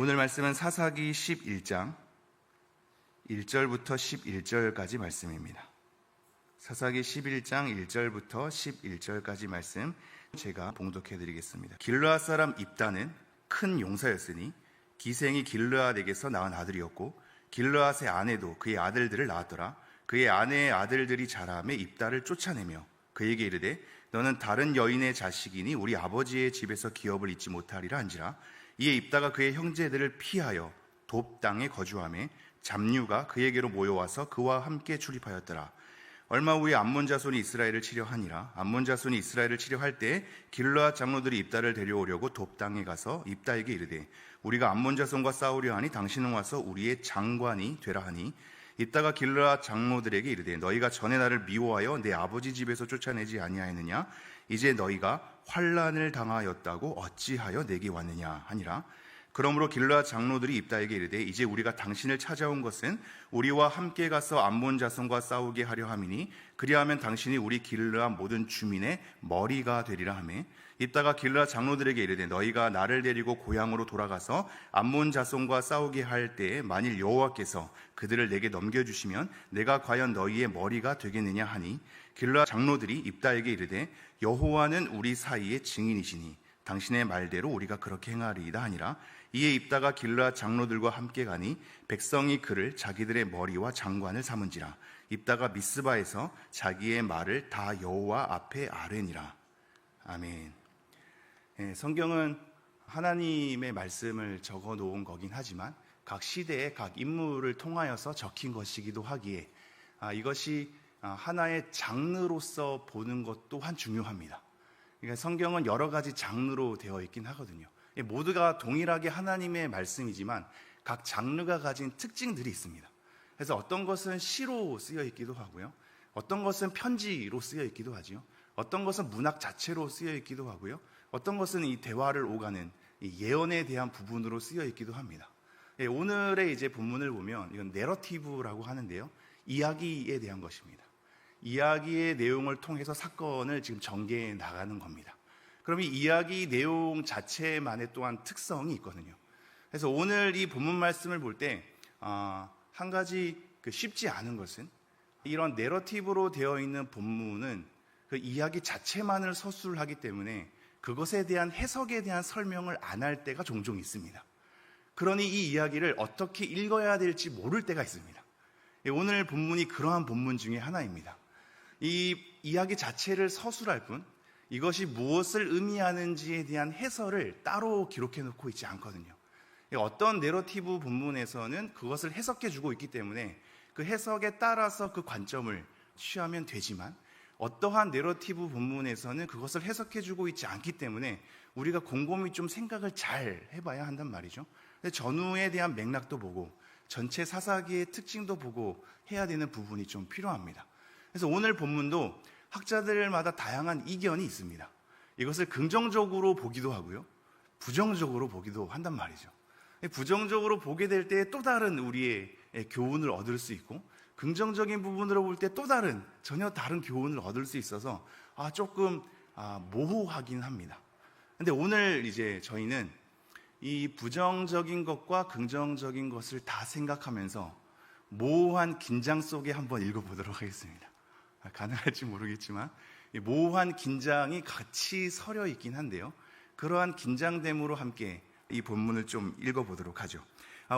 오늘 말씀은 사사기 11장 1절부터 11절까지 말씀입니다. 사사기 11장 1절부터 11절까지 말씀 제가 봉독해 드리겠습니다. 길르앗 사람 입다는 큰 용사였으니 기생이 길르앗에게서 낳은 아들이었고 길르앗의 아내도 그의 아들들을 낳았더라. 그의 아내의 아들들이 자라매 입다를 쫓아내며 그에게 이르되 너는 다른 여인의 자식이니 우리 아버지의 집에서 기업을 잊지 못하리라 한지라. 이에 입다가 그의 형제들을 피하여 돕 땅에 거주하며 잡류가 그에게로 모여와서 그와 함께 출입하였더라. 얼마 후에 암몬 자손이 이스라엘을 치려하니라. 암몬 자손이 이스라엘을 치려할 때 길르앗 장로들이 입다를 데려오려고 돕 땅에 가서 입다에게 이르되 우리가 암몬 자손과 싸우려 하니 당신은 와서 우리의 장관이 되라 하니 입다가 길르앗 장로들에게 이르되 너희가 전에 나를 미워하여 내 아버지 집에서 쫓아내지 아니하였느냐? 이제 너희가 환난을 당하였다고 어찌하여 내게 왔느냐 하니라. 그러므로 길르앗 장로들이 입다에게 이르되 이제 우리가 당신을 찾아온 것은 우리와 함께 가서 암몬 자손과 싸우게 하려 함이니 그리하면 당신이 우리 길르앗 모든 주민의 머리가 되리라 하매 입다가 길르앗 장로들에게 이르되 너희가 나를 데리고 고향으로 돌아가서 암몬 자손과 싸우게 할 때에 만일 여호와께서 그들을 내게 넘겨주시면 내가 과연 너희의 머리가 되겠느냐 하니 길르앗 장로들이 입다에게 이르되 여호와는 우리 사이의 증인이시니 당신의 말대로 우리가 그렇게 행하리이다 하니라. 이에 입다가 길르앗 장로들과 함께 가니 백성이 그를 자기들의 머리와 장관을 삼은지라. 입다가 미스바에서 자기의 말을 다 여호와 앞에 아뢰니라. 아멘. 성경은 하나님의 말씀을 적어 놓은 거긴 하지만 각 시대의 각 인물을 통하여서 적힌 것이기도 하기에 이것이 하나의 장르로서 보는 것 또한 중요합니다. 그러니까 성경은 여러 가지 장르로 되어 있긴 하거든요. 모두가 동일하게 하나님의 말씀이지만 각 장르가 가진 특징들이 있습니다. 그래서 어떤 것은 시로 쓰여 있기도 하고요. 어떤 것은 편지로 쓰여 있기도 하죠. 어떤 것은 문학 자체로 쓰여 있기도 하고요. 어떤 것은 이 대화를 오가는 이 예언에 대한 부분으로 쓰여 있기도 합니다. 오늘의 이제 본문을 보면 이건 내러티브라고 하는데요. 이야기에 대한 것입니다. 이야기의 내용을 통해서 사건을 지금 전개해 나가는 겁니다. 그럼 이 이야기 내용 자체만의 또한 특성이 있거든요. 그래서 오늘 이 본문 말씀을 볼 때 한 가지 쉽지 않은 것은 이런 내러티브로 되어 있는 본문은 그 이야기 자체만을 서술하기 때문에 그것에 대한 해석에 대한 설명을 안 할 때가 종종 있습니다. 그러니 이 이야기를 어떻게 읽어야 될지 모를 때가 있습니다. 오늘 본문이 그러한 본문 중에 하나입니다. 이 이야기 자체를 서술할 뿐 이것이 무엇을 의미하는지에 대한 해설을 따로 기록해 놓고 있지 않거든요. 어떤 내러티브 본문에서는 그것을 해석해 주고 있기 때문에 그 해석에 따라서 그 관점을 취하면 되지만 어떠한 내러티브 본문에서는 그것을 해석해 주고 있지 않기 때문에 우리가 곰곰이 좀 생각을 잘 해봐야 한단 말이죠. 전후에 대한 맥락도 보고 전체 사사기의 특징도 보고 해야 되는 부분이 좀 필요합니다. 그래서 오늘 본문도 학자들마다 다양한 이견이 있습니다. 이것을 긍정적으로 보기도 하고요, 부정적으로 보기도 한단 말이죠. 부정적으로 보게 될 때 또 다른 우리의 교훈을 얻을 수 있고 긍정적인 부분으로 볼 때 또 다른 전혀 다른 교훈을 얻을 수 있어서 조금 모호하긴 합니다. 근데 오늘 이제 저희는 이 부정적인 것과 긍정적인 것을 다 생각하면서 모호한 긴장 속에 한번 읽어보도록 하겠습니다. 가능할지 모르겠지만 모호한 긴장이 같이 서려 있긴 한데요. 그러한 긴장됨으로 함께 이 본문을 좀 읽어보도록 하죠.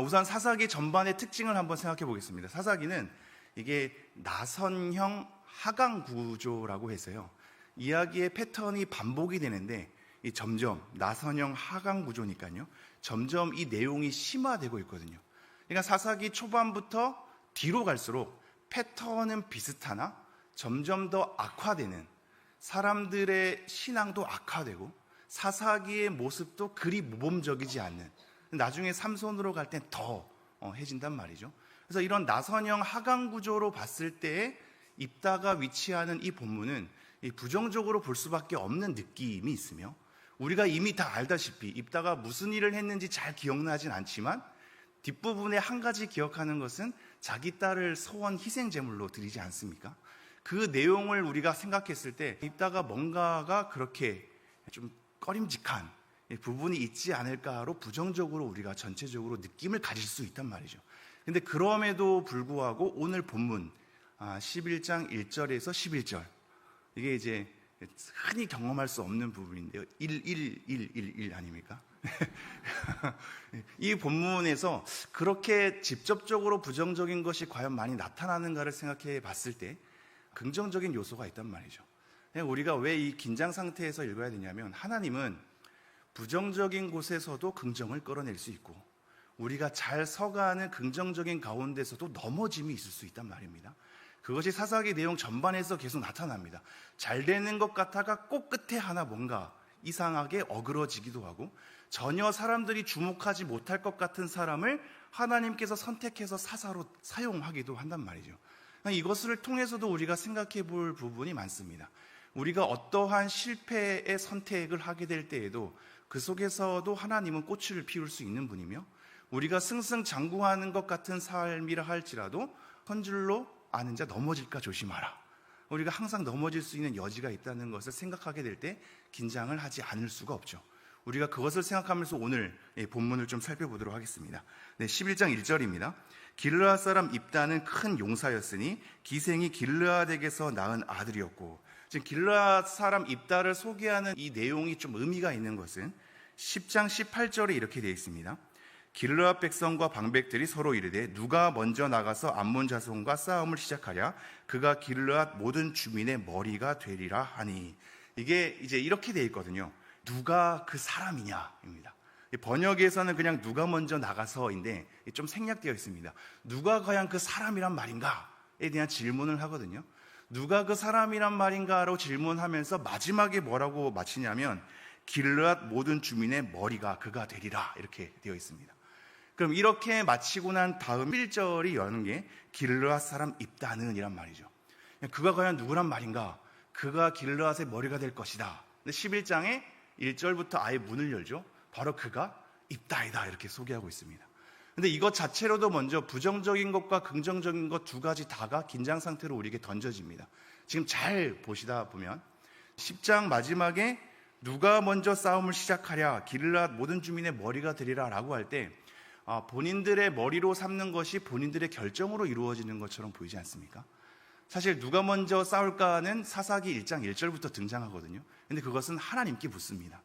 우선 사사기 전반의 특징을 한번 생각해 보겠습니다. 사사기는 이게 나선형 하강 구조라고 해서요. 이야기의 패턴이 반복이 되는데 점점 나선형 하강 구조니까요. 점점 이 내용이 심화되고 있거든요. 그러니까 사사기 초반부터 뒤로 갈수록 패턴은 비슷하나 점점 더 악화되는, 사람들의 신앙도 악화되고 사사기의 모습도 그리 모범적이지 않는, 나중에 삼손으로 갈 땐 더 해진단 말이죠. 그래서 이런 나선형 하강 구조로 봤을 때 입다가 위치하는 이 본문은 부정적으로 볼 수밖에 없는 느낌이 있으며 우리가 이미 다 알다시피 입다가 무슨 일을 했는지 잘 기억나진 않지만 뒷부분에 한 가지 기억하는 것은 자기 딸을 소원 희생제물로 드리지 않습니까? 그 내용을 우리가 생각했을 때 입다가 뭔가가 그렇게 좀 꺼림직한 부분이 있지 않을까로 부정적으로 우리가 전체적으로 느낌을 가질 수 있단 말이죠. 근데 그럼에도 불구하고 오늘 본문 11장 1절에서 11절, 이게 이제 흔히 경험할 수 없는 부분인데요. 1 아닙니까? 이 본문에서 그렇게 직접적으로 부정적인 것이 과연 많이 나타나는가를 생각해 봤을 때 긍정적인 요소가 있단 말이죠. 우리가 왜 이 긴장 상태에서 읽어야 되냐면, 하나님은 부정적인 곳에서도 긍정을 끌어낼 수 있고, 우리가 잘 서가는 긍정적인 가운데서도 넘어짐이 있을 수 있단 말입니다. 그것이 사사기 내용 전반에서 계속 나타납니다. 잘 되는 것 같다가 꼭 끝에 하나 뭔가 이상하게 어그러지기도 하고, 전혀 사람들이 주목하지 못할 것 같은 사람을 하나님께서 선택해서 사사로 사용하기도 한단 말이죠. 이것을 통해서도 우리가 생각해 볼 부분이 많습니다. 우리가 어떠한 실패의 선택을 하게 될 때에도 그 속에서도 하나님은 꽃을 피울 수 있는 분이며, 우리가 승승장구하는 것 같은 삶이라 할지라도 선줄로 아는 자 넘어질까 조심하라. 우리가 항상 넘어질 수 있는 여지가 있다는 것을 생각하게 될 때 긴장을 하지 않을 수가 없죠. 우리가 그것을 생각하면서 오늘 본문을 좀 살펴보도록 하겠습니다. 11장 1절입니다. 길르앗 사람 입다는 큰 용사였으니 기생이 길르앗에게서 낳은 아들이었고, 지금 길르앗 사람 입다를 소개하는 이 내용이 좀 의미가 있는 것은 10장 18절에 이렇게 되어 있습니다. 길르앗 백성과 방백들이 서로 이르되 누가 먼저 나가서 암몬 자손과 싸움을 시작하랴 그가 길르앗 모든 주민의 머리가 되리라 하니, 이게 이제 이렇게 되어 있거든요. 누가 그 사람이냐입니다. 번역에서는 그냥 누가 먼저 나가서인데 좀 생략되어 있습니다. 누가 과연 그 사람이란 말인가에 대한 질문을 하거든요. 누가 그 사람이란 말인가로 질문하면서 마지막에 뭐라고 마치냐면 길르앗 모든 주민의 머리가 그가 되리라, 이렇게 되어 있습니다. 그럼 이렇게 마치고 난 다음 1절이 여는 게 길르앗 사람 입다는 이란 말이죠. 그가 과연 누구란 말인가? 그가 길르앗의 머리가 될 것이다. 근데 11장에 1절부터 아예 문을 열죠. 바로 그가 입다이다, 이렇게 소개하고 있습니다. 근데 이것 자체로도 먼저 부정적인 것과 긍정적인 것 두 가지 다가 긴장 상태로 우리에게 던져집니다. 지금 잘 보시다 보면 10장 마지막에 누가 먼저 싸움을 시작하랴 길르앗 모든 주민의 머리가 되리라 라고 할 때 본인들의 머리로 삼는 것이 본인들의 결정으로 이루어지는 것처럼 보이지 않습니까? 사실 누가 먼저 싸울까는 사사기 1장 1절부터 등장하거든요. 근데 그것은 하나님께 묻습니다.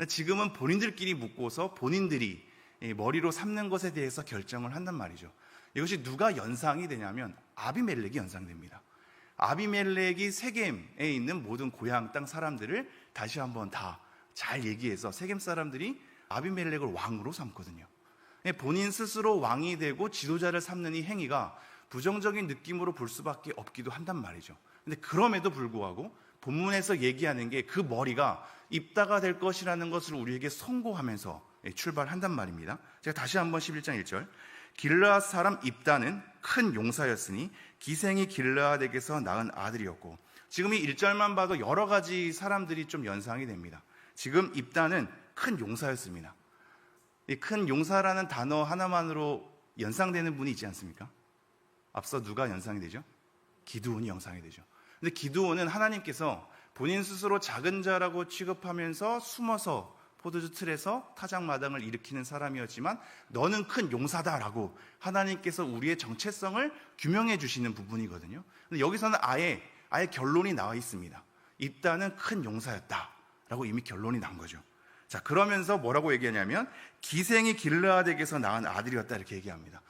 지금은 본인들끼리 묻고서 본인들이 머리로 삼는 것에 대해서 결정을 한단 말이죠. 이것이 누가 연상이 되냐면 아비멜렉이 연상됩니다. 아비멜렉이 세겜에 있는 모든 고향 땅 사람들을 다시 한번 다 잘 얘기해서 세겜 사람들이 아비멜렉을 왕으로 삼거든요. 본인 스스로 왕이 되고 지도자를 삼는 이 행위가 부정적인 느낌으로 볼 수밖에 없기도 한단 말이죠. 근데 그럼에도 불구하고 본문에서 얘기하는 게 그 머리가 입다가 될 것이라는 것을 우리에게 선고하면서 출발한단 말입니다. 제가 다시 한번 11장 1절. 길르앗 사람 입다는 큰 용사였으니 기생이 길르앗에게서 낳은 아들이었고, 지금 이 1절만 봐도 여러 가지 사람들이 좀 연상이 됩니다. 지금 입다는 큰 용사였습니다. 이 큰 용사라는 단어 하나만으로 연상되는 분이 있지 않습니까? 앞서 누가 연상이 되죠? 기드온이 연상이 되죠. 근데 기드온은 하나님께서 본인 스스로 작은 자라고 취급하면서 숨어서 포도주 틀에서 타작마당을 일으키는 사람이었지만 너는 큰 용사다라고 하나님께서 우리의 정체성을 규명해 주시는 부분이거든요. 근데 여기서는 아예 결론이 나와 있습니다. 입다는 큰 용사였다라고 이미 결론이 난 거죠. 자, 그러면서 뭐라고 얘기하냐면 기생이 길르앗에게서 낳은 아들이었다, 이렇게 얘기합니다.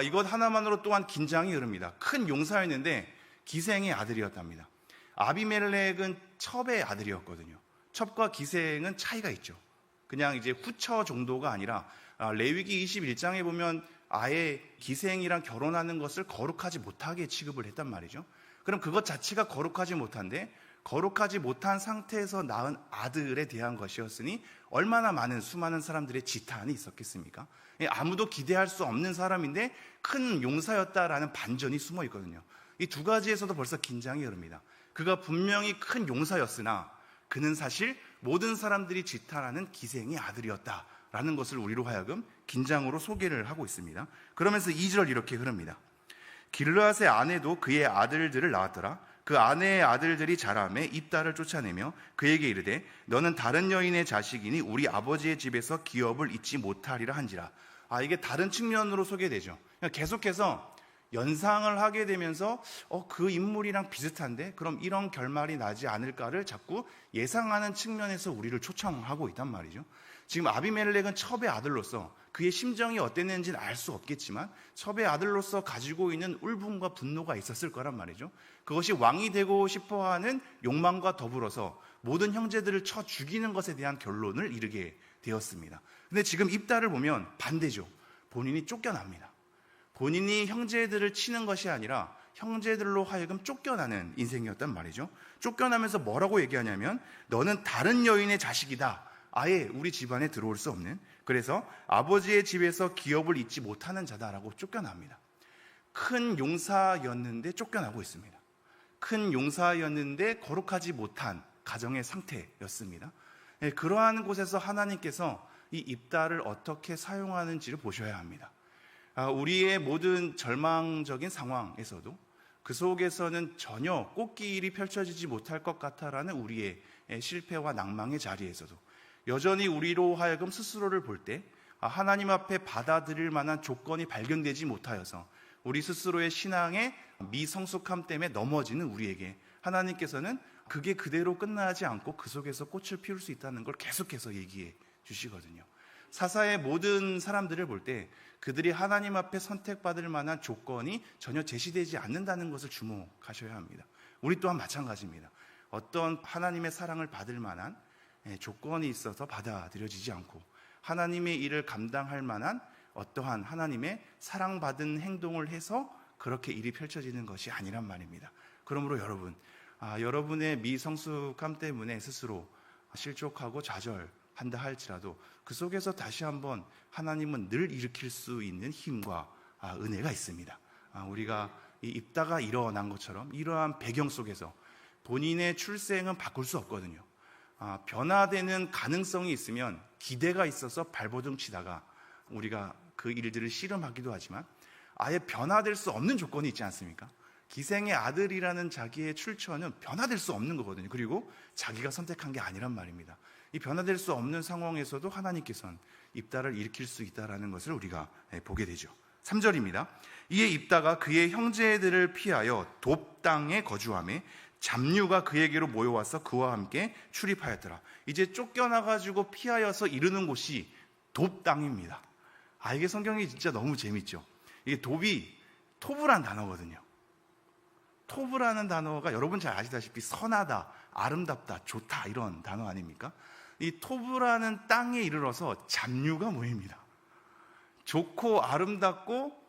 이것 하나만으로 또한 긴장이 흐릅니다. 큰 용사였는데 기생의 아들이었답니다. 아비멜렉은 첩의 아들이었거든요. 첩과 기생은 차이가 있죠. 그냥 이제 후처 정도가 아니라 레위기 21장에 보면 아예 기생이랑 결혼하는 것을 거룩하지 못하게 취급을 했단 말이죠. 그럼 그것 자체가 거룩하지 못한데 거룩하지 못한 상태에서 낳은 아들에 대한 것이었으니 얼마나 많은 수많은 사람들의 지탄이 있었겠습니까? 아무도 기대할 수 없는 사람인데 큰 용사였다라는 반전이 숨어 있거든요. 이 두 가지에서도 벌써 긴장이 흐릅니다. 그가 분명히 큰 용사였으나 그는 사실 모든 사람들이 지탄하는 기생의 아들이었다라는 것을 우리로 하여금 긴장으로 소개를 하고 있습니다. 그러면서 2절 이렇게 흐릅니다. 길르앗의 아내도 그의 아들들을 낳았더라. 그 아내의 아들들이 자라매 입다를 쫓아내며 그에게 이르되 너는 다른 여인의 자식이니 우리 아버지의 집에서 기업을 잊지 못하리라 한지라. 이게 다른 측면으로 소개되죠. 계속해서 연상을 하게 되면서 그 인물이랑 비슷한데 그럼 이런 결말이 나지 않을까를 자꾸 예상하는 측면에서 우리를 초청하고 있단 말이죠. 지금 아비멜렉은 첩의 아들로서 그의 심정이 어땠는지는 알 수 없겠지만 첩의 아들로서 가지고 있는 울분과 분노가 있었을 거란 말이죠. 그것이 왕이 되고 싶어하는 욕망과 더불어서 모든 형제들을 쳐 죽이는 것에 대한 결론을 이르게 되었습니다. 근데 지금 입다를 보면 반대죠. 본인이 쫓겨납니다. 본인이 형제들을 치는 것이 아니라 형제들로 하여금 쫓겨나는 인생이었단 말이죠. 쫓겨나면서 뭐라고 얘기하냐면 너는 다른 여인의 자식이다. 아예 우리 집안에 들어올 수 없는, 그래서 아버지의 집에서 기업을 잊지 못하는 자다라고 쫓겨납니다. 큰 용사였는데 쫓겨나고 있습니다. 큰 용사였는데 거룩하지 못한 가정의 상태였습니다. 그러한 곳에서 하나님께서 이 입다를 어떻게 사용하는지를 보셔야 합니다. 우리의 모든 절망적인 상황에서도 그 속에서는 전혀 꽃길이 펼쳐지지 못할 것 같아라는 우리의 실패와 낭망의 자리에서도 여전히 우리로 하여금 스스로를 볼 때 하나님 앞에 받아들일 만한 조건이 발견되지 못하여서 우리 스스로의 신앙의 미성숙함 때문에 넘어지는 우리에게 하나님께서는 그게 그대로 끝나지 않고 그 속에서 꽃을 피울 수 있다는 걸 계속해서 얘기해 주시거든요. 사사의 모든 사람들을 볼 때 그들이 하나님 앞에 선택받을 만한 조건이 전혀 제시되지 않는다는 것을 주목하셔야 합니다. 우리 또한 마찬가지입니다. 어떤 하나님의 사랑을 받을 만한 조건이 있어서 받아들여지지 않고 하나님의 일을 감당할 만한 어떠한 하나님의 사랑받은 행동을 해서 그렇게 일이 펼쳐지는 것이 아니란 말입니다. 그러므로 여러분, 여러분의 미성숙함 때문에 스스로 실족하고 좌절한다 할지라도 그 속에서 다시 한번 하나님은 늘 일으킬 수 있는 힘과 은혜가 있습니다. 우리가 입다가 일어난 것처럼 이러한 배경 속에서 본인의 출생은 바꿀 수 없거든요. 변화되는 가능성이 있으면 기대가 있어서 발버둥 치다가 우리가 그 일들을 씨름하기도 하지만 아예 변화될 수 없는 조건이 있지 않습니까? 기생의 아들이라는 자기의 출처는 변화될 수 없는 거거든요. 그리고 자기가 선택한 게 아니란 말입니다. 이 변화될 수 없는 상황에서도 하나님께서는 입다를 일으킬 수 있다는 것을 우리가 보게 되죠. 3절입니다. 이에 입다가 그의 형제들을 피하여 돕 땅에 거주하며 잡류가 그에게로 모여와서 그와 함께 출입하였더라. 이제 쫓겨나가지고 피하여서 이르는 곳이 돕 땅입니다. 이게 성경이 진짜 너무 재밌죠. 이게 돕이 토브란 단어거든요. 토브라는 단어가 여러분 잘 아시다시피 선하다, 아름답다, 좋다 이런 단어 아닙니까? 이 토브라는 땅에 이르러서 잡류가 모입니다. 좋고 아름답고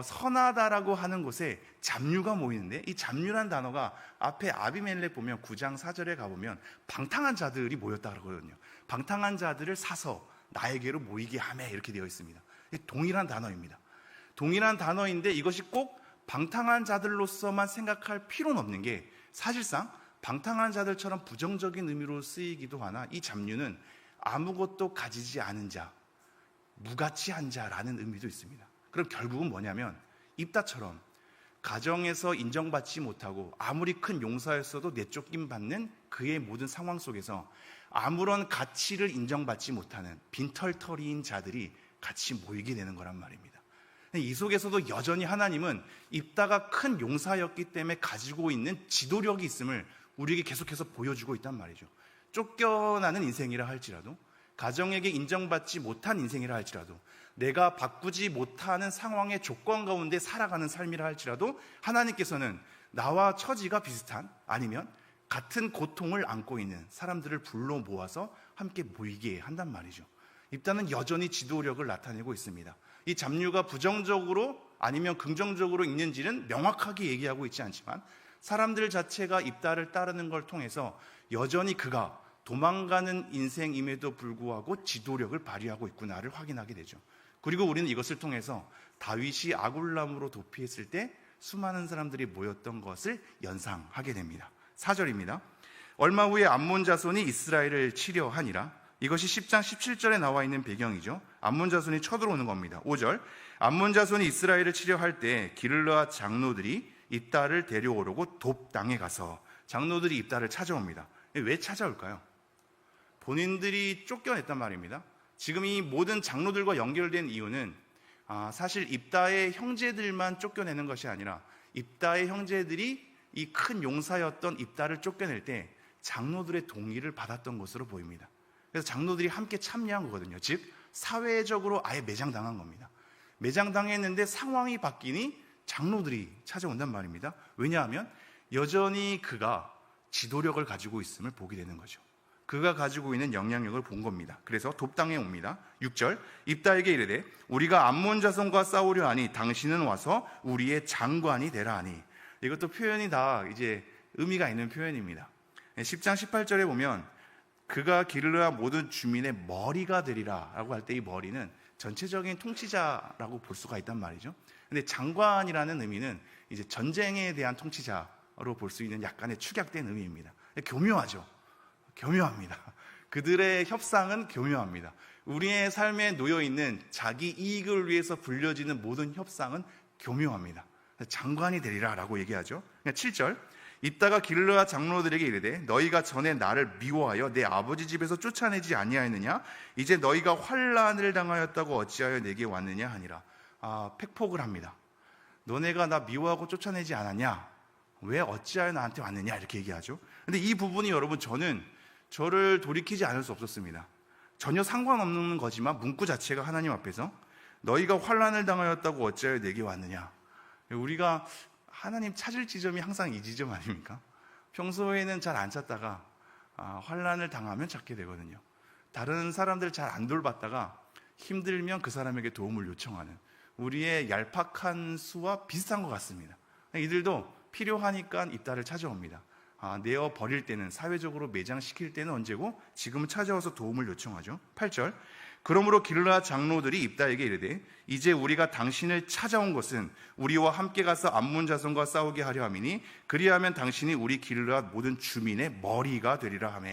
선하다라고 하는 곳에 잡류가 모이는데 이 잡류란 단어가 앞에 아비멜렉 보면 9장 4절에 가보면 방탕한 자들이 모였다 그러거든요. 방탕한 자들을 사서 나에게로 모이게 하매 이렇게 되어 있습니다. 동일한 단어입니다. 동일한 단어인데 이것이 꼭 방탕한 자들로서만 생각할 필요는 없는 게 사실상 방탕한 자들처럼 부정적인 의미로 쓰이기도 하나 이 잡류는 아무것도 가지지 않은 자, 무가치한 자라는 의미도 있습니다. 그럼 결국은 뭐냐면 입다처럼 가정에서 인정받지 못하고 아무리 큰 용사였어도 내쫓김 받는 그의 모든 상황 속에서 아무런 가치를 인정받지 못하는 빈털터리인 자들이 같이 모이게 되는 거란 말입니다. 이 속에서도 여전히 하나님은 입다가 큰 용사였기 때문에 가지고 있는 지도력이 있음을 우리에게 계속해서 보여주고 있단 말이죠. 쫓겨나는 인생이라 할지라도 가정에게 인정받지 못한 인생이라 할지라도 내가 바꾸지 못하는 상황의 조건 가운데 살아가는 삶이라 할지라도 하나님께서는 나와 처지가 비슷한 아니면 같은 고통을 안고 있는 사람들을 불러 모아서 함께 모이게 한단 말이죠. 입다는 여전히 지도력을 나타내고 있습니다. 이 잡류가 부정적으로 아니면 긍정적으로 있는지는 명확하게 얘기하고 있지 않지만 사람들 자체가 입다를 따르는 걸 통해서 여전히 그가 도망가는 인생임에도 불구하고 지도력을 발휘하고 있구나를 확인하게 되죠. 그리고 우리는 이것을 통해서 다윗이 아굴람으로 도피했을 때 수많은 사람들이 모였던 것을 연상하게 됩니다. 4절입니다. 얼마 후에 암몬 자손이 이스라엘을 치려 하니라. 이것이 10장 17절에 나와 있는 배경이죠. 암몬 자손이 쳐들어오는 겁니다. 5절, 암몬 자손이 이스라엘을 치려 할 때 기르르앗 장로들이 입다를 데려오려고 돕 땅에 가서, 장로들이 입다를 찾아옵니다. 왜 찾아올까요? 본인들이 쫓겨냈단 말입니다. 지금 이 모든 장로들과 연결된 이유는 사실 입다의 형제들만 쫓겨내는 것이 아니라 입다의 형제들이 이 큰 용사였던 입다를 쫓겨낼 때 장로들의 동의를 받았던 것으로 보입니다. 그래서 장로들이 함께 참여한 거거든요. 즉 사회적으로 아예 매장당한 겁니다. 매장당했는데 상황이 바뀌니 장로들이 찾아온단 말입니다. 왜냐하면 여전히 그가 지도력을 가지고 있음을 보게 되는 거죠. 그가 가지고 있는 영향력을 본 겁니다. 그래서 돕당에 옵니다. 6절, 입다에게 이르되 우리가 암몬 자손과 싸우려 하니 당신은 와서 우리의 장관이 되라 하니. 이것도 표현이 다 이제 의미가 있는 표현입니다. 10장 18절에 보면 그가 기르르앗 모든 주민의 머리가 되리라 라고 할 때 이 머리는 전체적인 통치자라고 볼 수가 있단 말이죠. 근데 장관이라는 의미는 이제 전쟁에 대한 통치자로 볼 수 있는 약간의 축약된 의미입니다. 교묘하죠. 교묘합니다. 그들의 협상은 교묘합니다. 우리의 삶에 놓여있는 자기 이익을 위해서 불려지는 모든 협상은 교묘합니다. 장관이 되리라 라고 얘기하죠. 7절, 입다가 기르르앗 장로들에게 이르되 너희가 전에 나를 미워하여 내 아버지 집에서 쫓아내지 아니하였느냐? 이제 너희가 환난을 당하였다고 어찌하여 내게 왔느냐 하니라. 팩폭을 합니다. 너네가 나 미워하고 쫓아내지 않았냐? 왜 어찌하여 나한테 왔느냐? 이렇게 얘기하죠. 근데 이 부분이 여러분 저를 돌이키지 않을 수 없었습니다. 전혀 상관없는 거지만 문구 자체가 하나님 앞에서 너희가 환난을 당하였다고 어찌하여 내게 왔느냐? 우리가 하나님 찾을 지점이 항상 이 지점 아닙니까? 평소에는 잘 안 찾다가 환난을 당하면 찾게 되거든요. 다른 사람들 잘 안 돌봤다가 힘들면 그 사람에게 도움을 요청하는 우리의 얄팍한 수와 비슷한 것 같습니다. 이들도 필요하니까 입다를 찾아옵니다. 내어 버릴 때는, 사회적으로 매장시킬 때는 언제고 지금은 찾아와서 도움을 요청하죠. 8절, 그러므로 기르르앗 장로들이 입다에게 이르되 이제 우리가 당신을 찾아온 것은 우리와 함께 가서 암몬 자손과 싸우게 하려 함이니 그리하면 당신이 우리 기르르앗 모든 주민의 머리가 되리라 하며,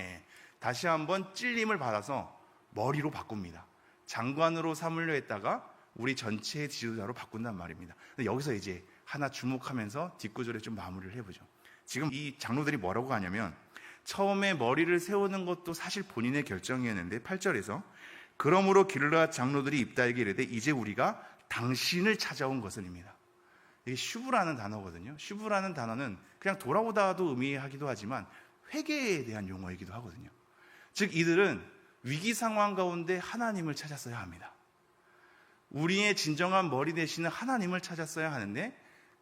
다시 한번 찔림을 받아서 머리로 바꿉니다. 장관으로 삼으려 했다가 우리 전체의 지도자로 바꾼단 말입니다. 여기서 이제 하나 주목하면서 뒷구절에 좀 마무리를 해보죠. 지금 이 장로들이 뭐라고 하냐면, 처음에 머리를 세우는 것도 사실 본인의 결정이었는데 8절에서 그러므로 기르르앗 장로들이 입다에게 이르되 이제 우리가 당신을 찾아온 것은입니다. 이게 슈브라는 단어거든요. 슈브라는 단어는 그냥 돌아오다도 의미하기도 하지만 회개에 대한 용어이기도 하거든요. 즉 이들은 위기 상황 가운데 하나님을 찾았어야 합니다. 우리의 진정한 머리 되시는 하나님을 찾았어야 하는데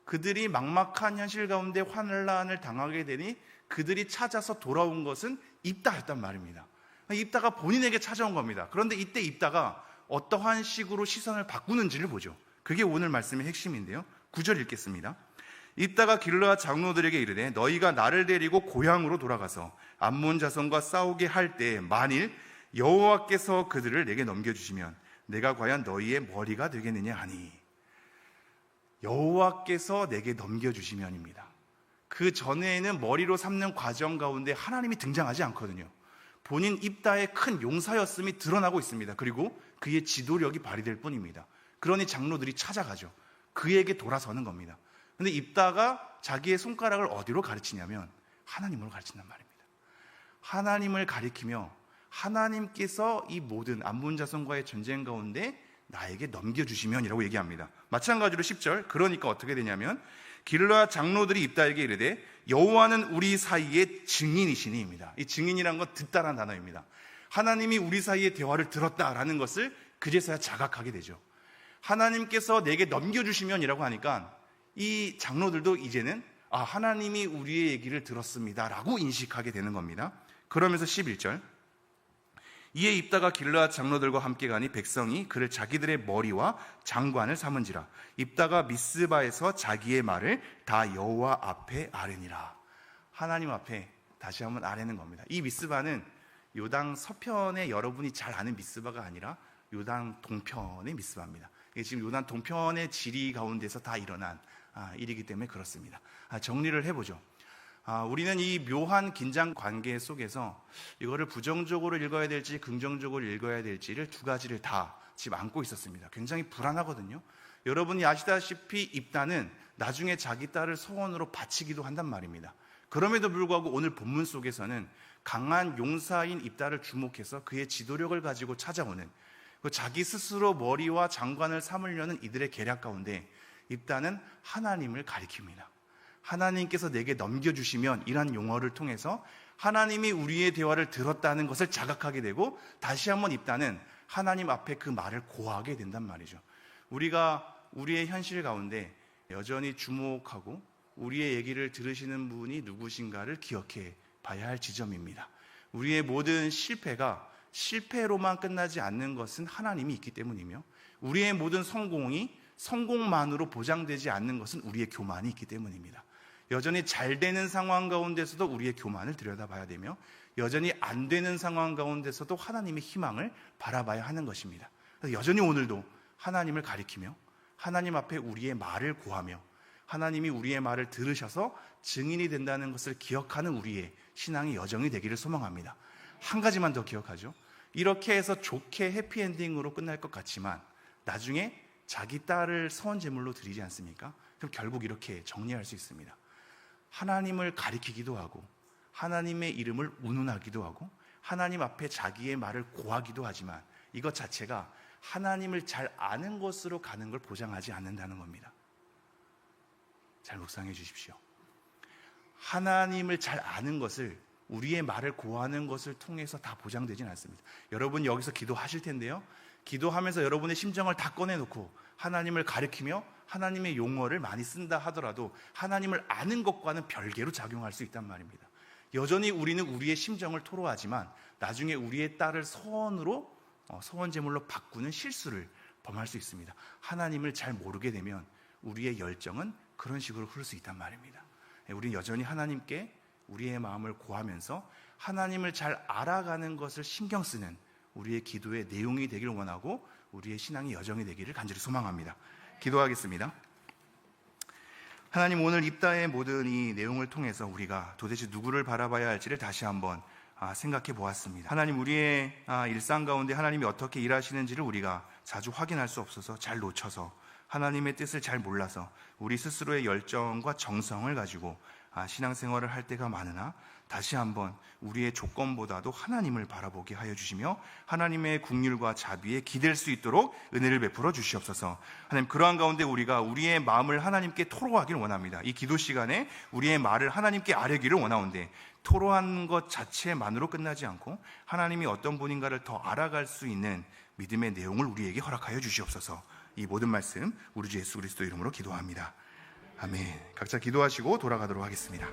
그들이 막막한 현실 가운데 환난을 당하게 되니 그들이 찾아서 돌아온 것은 입다였단 말입니다. 입다가 본인에게 찾아온 겁니다. 그런데 이때 입다가 어떠한 식으로 시선을 바꾸는지를 보죠. 그게 오늘 말씀의 핵심인데요. 9절 읽겠습니다. 입다가 기르르앗 장로들에게 이르되 너희가 나를 데리고 고향으로 돌아가서 암몬 자손과 싸우게 할 때 만일 여호와께서 그들을 내게 넘겨주시면 내가 과연 너희의 머리가 되겠느냐 하니, 여호와께서 내게 넘겨주시면입니다. 그 전에는 머리로 삼는 과정 가운데 하나님이 등장하지 않거든요. 본인 입다의 큰 용사였음이 드러나고 있습니다. 그리고 그의 지도력이 발휘될 뿐입니다. 그러니 장로들이 찾아가죠. 그에게 돌아서는 겁니다. 그런데 입다가 자기의 손가락을 어디로 가르치냐면 하나님으로 가르친단 말입니다. 하나님을 가리키며 하나님께서 이 모든 암몬 자손과의 전쟁 가운데 나에게 넘겨주시면이라고 얘기합니다. 마찬가지로 10절, 그러니까 어떻게 되냐면 기르르앗 장로들이 입다에게 이르되 여호와는 우리 사이의 증인이시니입니다. 이 증인이란 건 듣다라는 단어입니다. 하나님이 우리 사이의 대화를 들었다라는 것을 그제서야 자각하게 되죠. 하나님께서 내게 넘겨주시면이라고 하니까 이 장로들도 이제는 하나님이 우리의 얘기를 들었습니다라고 인식하게 되는 겁니다. 그러면서 11절, 이에 입다가 기르르앗 장로들과 함께 가니 백성이 그를 자기들의 머리와 장관을 삼은지라. 입다가 미스바에서 자기의 말을 다 여호와 앞에 아뢰니라. 하나님 앞에 다시 한번 아뢰는 겁니다. 이 미스바는 요당 서편에 여러분이 잘 아는 미스바가 아니라 요당 동편의 미스바입니다. 이게 지금 요당 동편의 지리 가운데서 다 일어난 일이기 때문에 그렇습니다. 정리를 해보죠. 우리는 이 묘한 긴장 관계 속에서 이거를 부정적으로 읽어야 될지 긍정적으로 읽어야 될지를 두 가지를 다 지금 안고 있었습니다. 굉장히 불안하거든요. 여러분이 아시다시피 입다는 나중에 자기 딸을 소원으로 바치기도 한단 말입니다. 그럼에도 불구하고 오늘 본문 속에서는 강한 용사인 입다를 주목해서 그의 지도력을 가지고 찾아오는, 자기 스스로 머리와 장관을 삼으려는 이들의 계략 가운데 입다는 하나님을 가리킵니다. 하나님께서 내게 넘겨주시면, 이란 용어를 통해서 하나님이 우리의 대화를 들었다는 것을 자각하게 되고 다시 한번 입다는 하나님 앞에 그 말을 고하게 된단 말이죠. 우리가 우리의 현실 가운데 여전히 주목하고 우리의 얘기를 들으시는 분이 누구신가를 기억해 봐야 할 지점입니다. 우리의 모든 실패가 실패로만 끝나지 않는 것은 하나님이 있기 때문이며, 우리의 모든 성공이 성공만으로 보장되지 않는 것은 우리의 교만이 있기 때문입니다. 여전히 잘 되는 상황 가운데서도 우리의 교만을 들여다봐야 되며, 여전히 안 되는 상황 가운데서도 하나님의 희망을 바라봐야 하는 것입니다. 그래서 여전히 오늘도 하나님을 가리키며 하나님 앞에 우리의 말을 고하며 하나님이 우리의 말을 들으셔서 증인이 된다는 것을 기억하는 우리의 신앙의 여정이 되기를 소망합니다. 한 가지만 더 기억하죠. 이렇게 해서 좋게 해피엔딩으로 끝날 것 같지만 나중에 자기 딸을 서원제물로 드리지 않습니까? 그럼 결국 이렇게 정리할 수 있습니다. 하나님을 가리키기도 하고 하나님의 이름을 운운하기도 하고 하나님 앞에 자기의 말을 고하기도 하지만 이것 자체가 하나님을 잘 아는 것으로 가는 걸 보장하지 않는다는 겁니다. 잘 묵상해 주십시오. 하나님을 잘 아는 것을, 우리의 말을 고하는 것을 통해서 다 보장되지는 않습니다. 여러분 여기서 기도하실 텐데요, 기도하면서 여러분의 심정을 다 꺼내놓고 하나님을 가리키며 하나님의 용어를 많이 쓴다 하더라도 하나님을 아는 것과는 별개로 작용할 수 있단 말입니다. 여전히 우리는 우리의 심정을 토로하지만 나중에 우리의 딸을 소원제물로 바꾸는 실수를 범할 수 있습니다. 하나님을 잘 모르게 되면 우리의 열정은 그런 식으로 흐를 수 있단 말입니다. 우리는 여전히 하나님께 우리의 마음을 고하면서 하나님을 잘 알아가는 것을 신경 쓰는 우리의 기도의 내용이 되기를 원하고 우리의 신앙의 여정이 되기를 간절히 소망합니다. 기도하겠습니다. 하나님, 오늘 입다의 모든 이 내용을 통해서 우리가 도대체 누구를 바라봐야 할지를 다시 한번 생각해 보았습니다. 하나님, 우리의 일상 가운데 하나님이 어떻게 일하시는지를 우리가 자주 확인할 수 없어서 잘 놓쳐서 하나님의 뜻을 잘 몰라서 우리 스스로의 열정과 정성을 가지고 신앙생활을 할 때가 많으나 다시 한번 우리의 조건보다도 하나님을 바라보게 하여 주시며 하나님의 긍휼과 자비에 기댈 수 있도록 은혜를 베풀어 주시옵소서. 하나님, 그러한 가운데 우리가 우리의 마음을 하나님께 토로하기를 원합니다. 이 기도 시간에 우리의 말을 하나님께 아뢰기를 원하온데 토로한 것 자체만으로 끝나지 않고 하나님이 어떤 분인가를 더 알아갈 수 있는 믿음의 내용을 우리에게 허락하여 주시옵소서. 이 모든 말씀 우리 주 예수 그리스도 이름으로 기도합니다. 아멘. 각자 기도하시고 돌아가도록 하겠습니다.